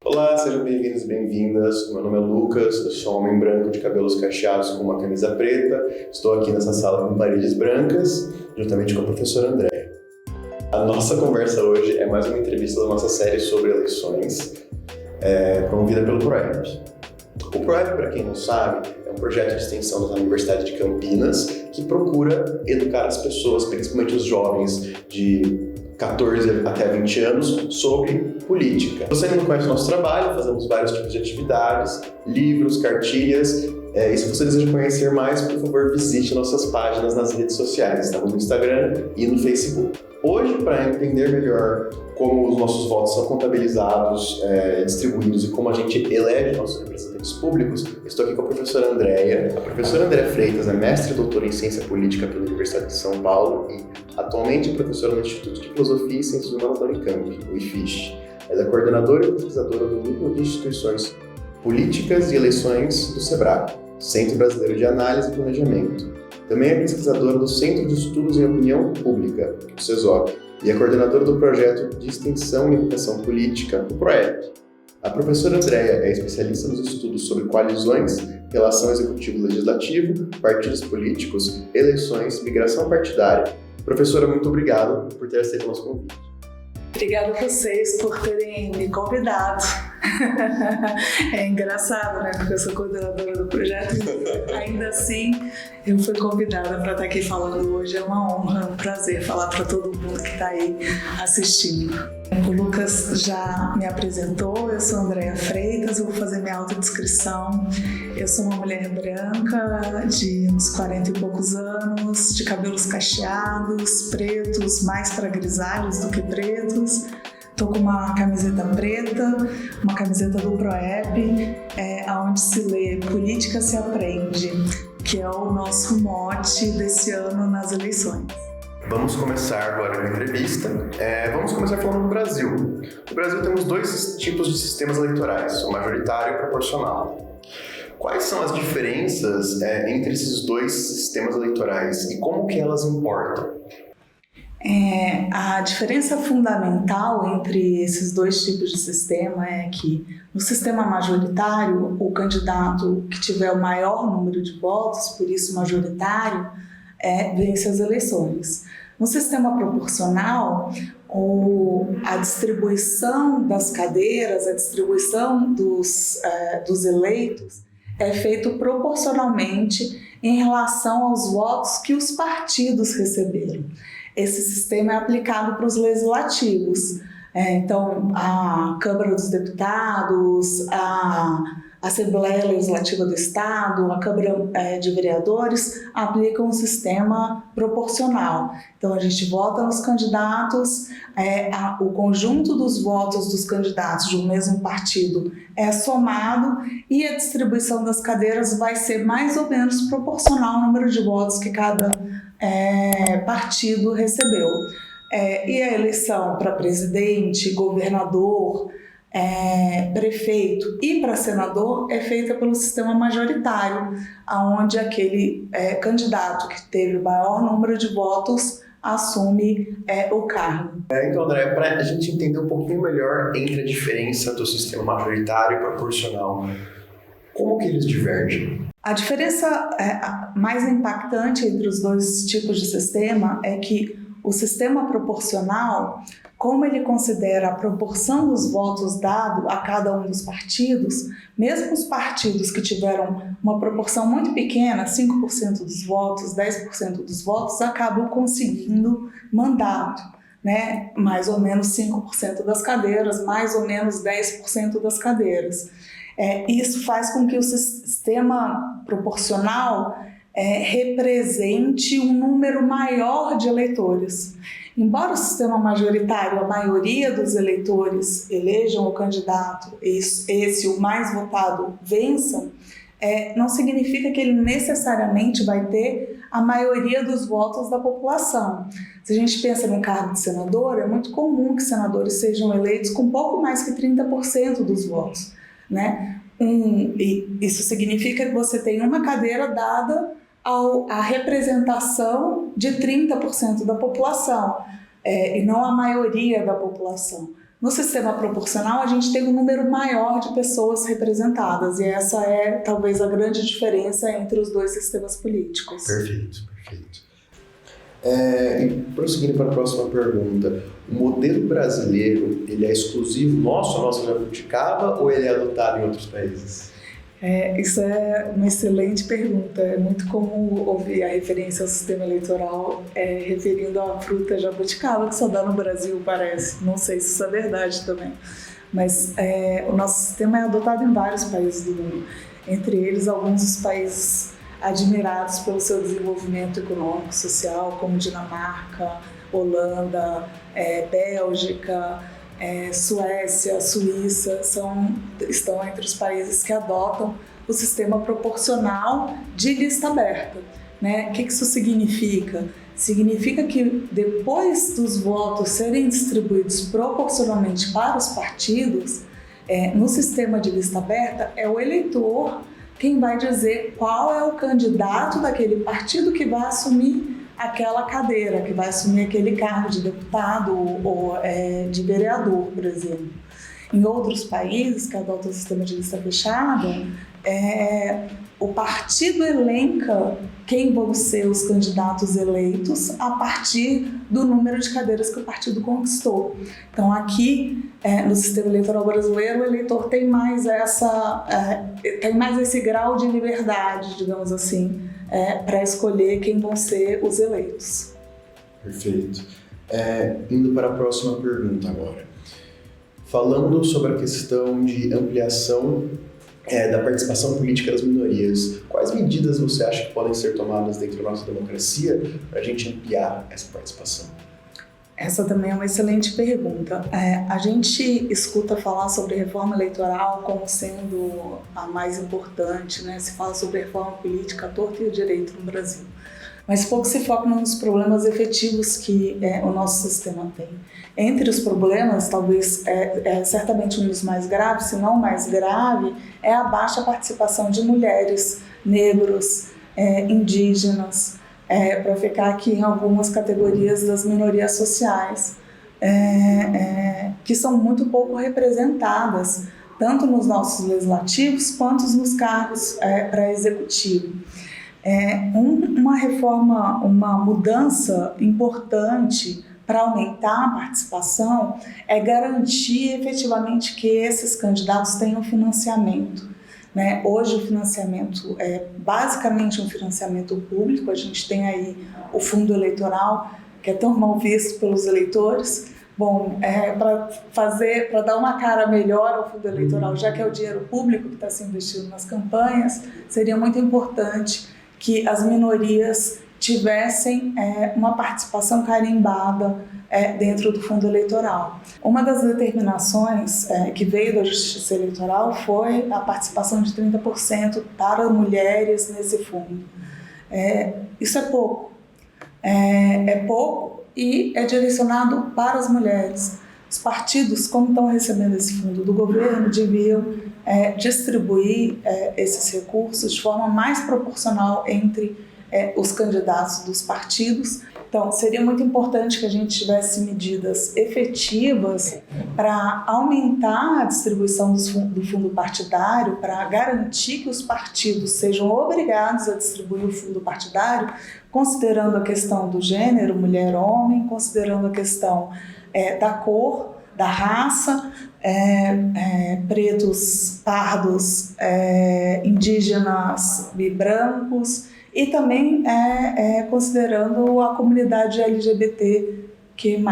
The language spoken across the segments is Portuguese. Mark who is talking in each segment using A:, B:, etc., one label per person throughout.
A: Olá, sejam bem-vindos e bem-vindas. Meu nome é Lucas, eu sou um homem branco de cabelos cacheados com uma camisa preta. Estou aqui nessa sala com paredes brancas, juntamente com a professora Andréia. A nossa conversa hoje é mais uma entrevista da nossa série sobre eleições, promovida pelo PROEP. O PROEP, para quem não sabe, é um projeto de extensão da Universidade de Campinas que procura educar as pessoas, principalmente os jovens de 14 até 20 anos, sobre política. Se você ainda não conhece o nosso trabalho, fazemos vários tipos de atividades, livros, cartilhas, e se você deseja conhecer mais, por favor, visite nossas páginas nas redes sociais. Estamos no Instagram e no Facebook. Hoje, para entender melhor como os nossos votos são contabilizados, distribuídos e como a gente elege nossos representantes públicos, estou aqui com a professora Andréia. A professora Andréia Freitas é mestre e doutora em Ciência Política pela Universidade de São Paulo e atualmente é professora no Instituto de Filosofia e Ciências Humanas da Unicamp, o IFISH. Ela é coordenadora e pesquisadora do Núcleo de Instituições Políticas e Eleições do SEBRAE, Centro Brasileiro de Análise e Planejamento. Também é pesquisadora do Centro de Estudos em Opinião Pública, o CESOP, e é coordenadora do projeto de Extensão e Educação Política, o PROEP. A professora Andréia é especialista nos estudos sobre coalizões, relação executivo-legislativo, partidos políticos, eleições, migração partidária. Professora, muito obrigado por ter aceito o nosso convite.
B: Obrigada a vocês por terem me convidado. É engraçado, né? Porque eu sou coordenadora do projeto. Ainda assim, eu fui convidada para estar aqui falando hoje. É uma honra, é um prazer falar para todo mundo que está aí assistindo. O Lucas já me apresentou, eu sou Andréia Freitas, eu vou fazer minha autodescrição. Eu sou uma mulher branca, de uns 40 e poucos anos, de cabelos cacheados, pretos, mais para grisalhos do que pretos. Estou com uma camiseta preta, uma camiseta do PROEP, onde se lê Política se aprende, que é o nosso mote desse ano nas eleições.
A: Vamos começar agora a entrevista. Vamos começar falando do Brasil. No Brasil temos dois tipos de sistemas eleitorais, o majoritário e o proporcional. Quais são as diferenças entre esses dois sistemas eleitorais e como que elas importam?
B: A diferença fundamental entre esses dois tipos de sistema é que no sistema majoritário, o candidato que tiver o maior número de votos, por isso majoritário, vence as eleições. No sistema proporcional, a distribuição das cadeiras, a distribuição dos eleitos é feito proporcionalmente em relação aos votos que os partidos receberam. Esse sistema é aplicado para os legislativos. Então, a Câmara dos Deputados, a Assembleia Legislativa do Estado, a Câmara de Vereadores aplicam um sistema proporcional. Então, a gente vota nos candidatos, o conjunto dos votos dos candidatos de um mesmo partido é somado e a distribuição das cadeiras vai ser mais ou menos proporcional ao número de votos que cada partido recebeu. E a eleição para presidente, governador, prefeito e para senador é feita pelo sistema majoritário, onde aquele candidato que teve o maior número de votos assume o cargo.
A: Então, André, para a gente entender um pouquinho melhor entre a diferença do sistema majoritário e proporcional, como que eles divergem?
B: A diferença mais impactante entre os dois tipos de sistema é que o sistema proporcional, como ele considera a proporção dos votos dado a cada um dos partidos, mesmo os partidos que tiveram uma proporção muito pequena, 5% dos votos, 10% dos votos, acabam conseguindo mandato, né? Mais ou menos 5% das cadeiras, mais ou menos 10% das cadeiras. Isso faz com que o sistema proporcional represente um número maior de eleitores. Embora o sistema majoritário, a maioria dos eleitores elejam o candidato, esse o mais votado vença, não significa que ele necessariamente vai ter a maioria dos votos da população. Se a gente pensa no cargo de senador, é muito comum que senadores sejam eleitos com pouco mais que 30% dos votos, né? E isso significa que você tem uma cadeira dada à representação de 30% da população, e não a maioria da população. No sistema proporcional, a gente tem um número maior de pessoas representadas, e essa é talvez a grande diferença entre os dois sistemas políticos.
A: Perfeito. E prosseguindo para a próxima pergunta, o modelo brasileiro, ele é exclusivo nosso, a nossa jabuticaba, ou ele é adotado em outros países?
B: Isso é uma excelente pergunta. É muito comum ouvir a referência ao sistema eleitoral referindo à fruta jabuticaba, que só dá no Brasil, parece. Não sei se isso é verdade também. Mas o nosso sistema é adotado em vários países do mundo. Entre eles, alguns dos países admirados pelo seu desenvolvimento econômico, social, como Dinamarca, Holanda, Bélgica, Suécia, Suíça, estão entre os países que adotam o sistema proporcional de lista aberta. Né? O que isso significa? Significa que depois dos votos serem distribuídos proporcionalmente para os partidos, no sistema de lista aberta, é o eleitor quem vai dizer qual é o candidato daquele partido que vai assumir aquela cadeira, que vai assumir aquele cargo de deputado ou de vereador, por exemplo. Em outros países que adotam o sistema de lista fechada, o partido elenca quem vão ser os candidatos eleitos a partir do número de cadeiras que o partido conquistou. Então, aqui, no sistema eleitoral brasileiro, o eleitor tem mais esse grau de liberdade, digamos assim, para escolher quem vão ser os eleitos.
A: Perfeito. Indo para a próxima pergunta agora. Falando sobre a questão de ampliação da participação política das minorias, quais medidas você acha que podem ser tomadas dentro da nossa democracia para a gente ampliar essa participação?
B: Essa também é uma excelente pergunta. A gente escuta falar sobre reforma eleitoral como sendo a mais importante, né? Se fala sobre reforma política à torta e à direita no Brasil. Mas pouco se foca nos problemas efetivos que o nosso sistema tem. Entre os problemas, talvez certamente um dos mais graves, se não o mais grave, é a baixa participação de mulheres, negros, indígenas, para ficar aqui em algumas categorias das minorias sociais, que são muito pouco representadas, tanto nos nossos legislativos quanto nos cargos para executivo. Uma reforma, uma mudança importante para aumentar a participação é garantir efetivamente que esses candidatos tenham financiamento. Né? Hoje o financiamento é basicamente um financiamento público, a gente tem aí o fundo eleitoral, que é tão mal visto pelos eleitores. Bom, para dar uma cara melhor ao fundo eleitoral, já que é o dinheiro público que está se investindo nas campanhas, seria muito importante que as minorias tivessem uma participação carimbada dentro do fundo eleitoral. Uma das determinações que veio da Justiça Eleitoral foi a participação de 30% para mulheres nesse fundo. Isso é pouco. É pouco e é direcionado para as mulheres. Os partidos, como estão recebendo esse fundo do governo, deviam distribuir esses recursos de forma mais proporcional entre os candidatos dos partidos. Então, seria muito importante que a gente tivesse medidas efetivas para aumentar a distribuição do fundo partidário, para garantir que os partidos sejam obrigados a distribuir o fundo partidário, considerando a questão do gênero, mulher-homem, considerando a questão da cor, da raça, pretos, pardos, indígenas e brancos, e também considerando a comunidade LGBTQ+.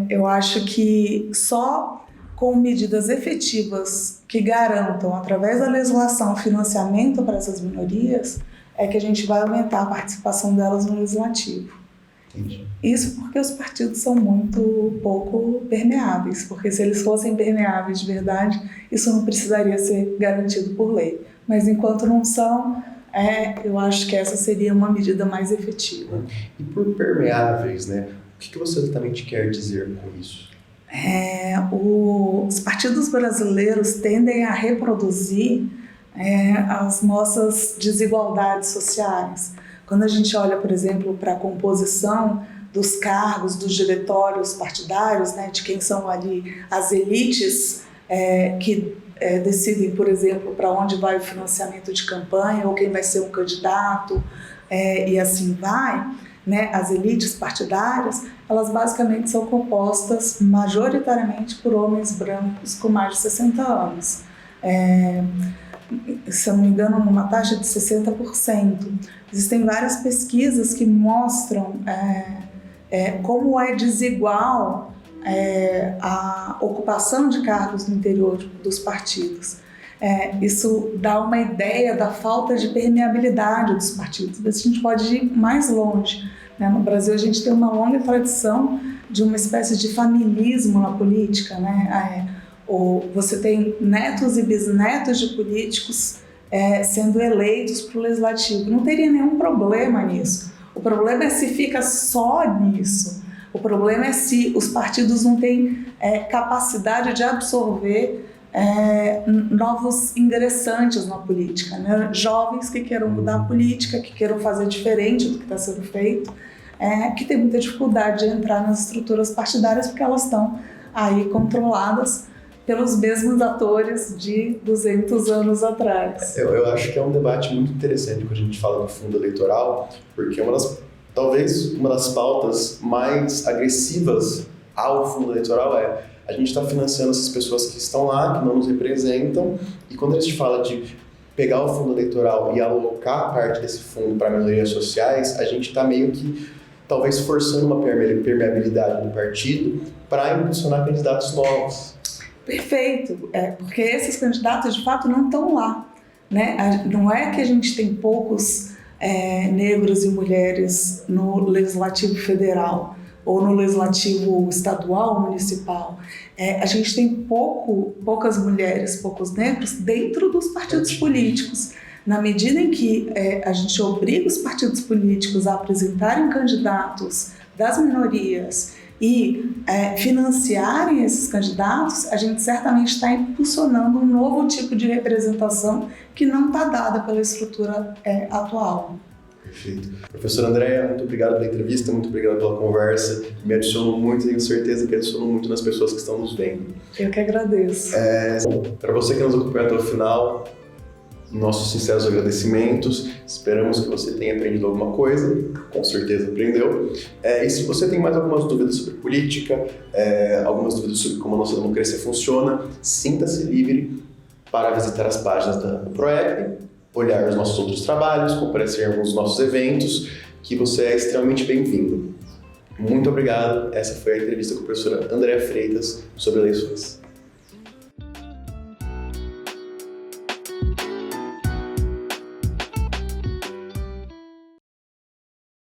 B: Eu acho que só com medidas efetivas que garantam, através da legislação, financiamento para essas minorias, é que a gente vai aumentar a participação delas no legislativo.
A: Entendi.
B: Isso porque os partidos são muito pouco permeáveis, porque se eles fossem permeáveis de verdade, isso não precisaria ser garantido por lei. Mas enquanto não são, eu acho que essa seria uma medida mais efetiva.
A: E por permeáveis, né? O que você exatamente quer dizer com isso?
B: Os partidos brasileiros tendem a reproduzir as nossas desigualdades sociais. Quando a gente olha, por exemplo, para a composição dos cargos, dos diretórios partidários, né, de quem são ali as elites que decidem, por exemplo, para onde vai o financiamento de campanha ou quem vai ser um candidato, e assim vai, né, as elites partidárias, elas basicamente são compostas majoritariamente por homens brancos com mais de 60 anos. Se eu não me engano, numa taxa de 60%. Existem várias pesquisas que mostram como é desigual a ocupação de cargos no interior dos partidos. Isso dá uma ideia da falta de permeabilidade dos partidos. Mas a gente pode ir mais longe, né? No Brasil, a gente tem uma longa tradição de uma espécie de familismo na política, né? Você tem netos e bisnetos de políticos sendo eleitos para o legislativo. Não teria nenhum problema nisso. O problema é se fica só nisso. O problema é se os partidos não têm capacidade de absorver novos ingressantes na política, né? Jovens que queiram mudar a política, que queiram fazer diferente do que está sendo feito, que tem muita dificuldade de entrar nas estruturas partidárias porque elas estão aí controladas pelos mesmos atores de 200 anos atrás.
A: Eu acho que é um debate muito interessante quando a gente fala de fundo eleitoral, porque talvez uma das pautas mais agressivas ao fundo eleitoral a gente está financiando essas pessoas que estão lá, que não nos representam, e quando a gente fala de pegar o fundo eleitoral e alocar parte desse fundo para minorias sociais, a gente está meio que talvez forçando uma permeabilidade do partido para impulsionar candidatos novos.
B: Perfeito, porque esses candidatos de fato não estão lá, né? Não é que a gente tem poucos negros e mulheres no Legislativo Federal ou no Legislativo Estadual ou Municipal. A gente tem poucas mulheres, poucos negros dentro dos partidos políticos. Na medida em que a gente obriga os partidos políticos a apresentarem candidatos das minorias e financiarem esses candidatos, a gente certamente está impulsionando um novo tipo de representação que não está dada pela estrutura atual.
A: Perfeito. Professora Andréia, muito obrigado pela entrevista, muito obrigado pela conversa. Me adicionou muito, tenho certeza que adicionou muito nas pessoas que estão nos vendo.
B: Eu que agradeço.
A: Para você que nos acompanhou até o final, nossos sinceros agradecimentos. Esperamos que você tenha aprendido alguma coisa, com certeza aprendeu. E se você tem mais algumas dúvidas sobre política, algumas dúvidas sobre como a nossa democracia funciona, sinta-se livre para visitar as páginas do PROEP, olhar os nossos outros trabalhos, comparecer em alguns dos nossos eventos, que você é extremamente bem-vindo. Muito obrigado. Essa foi a entrevista com a professora Andréia Freitas sobre eleições.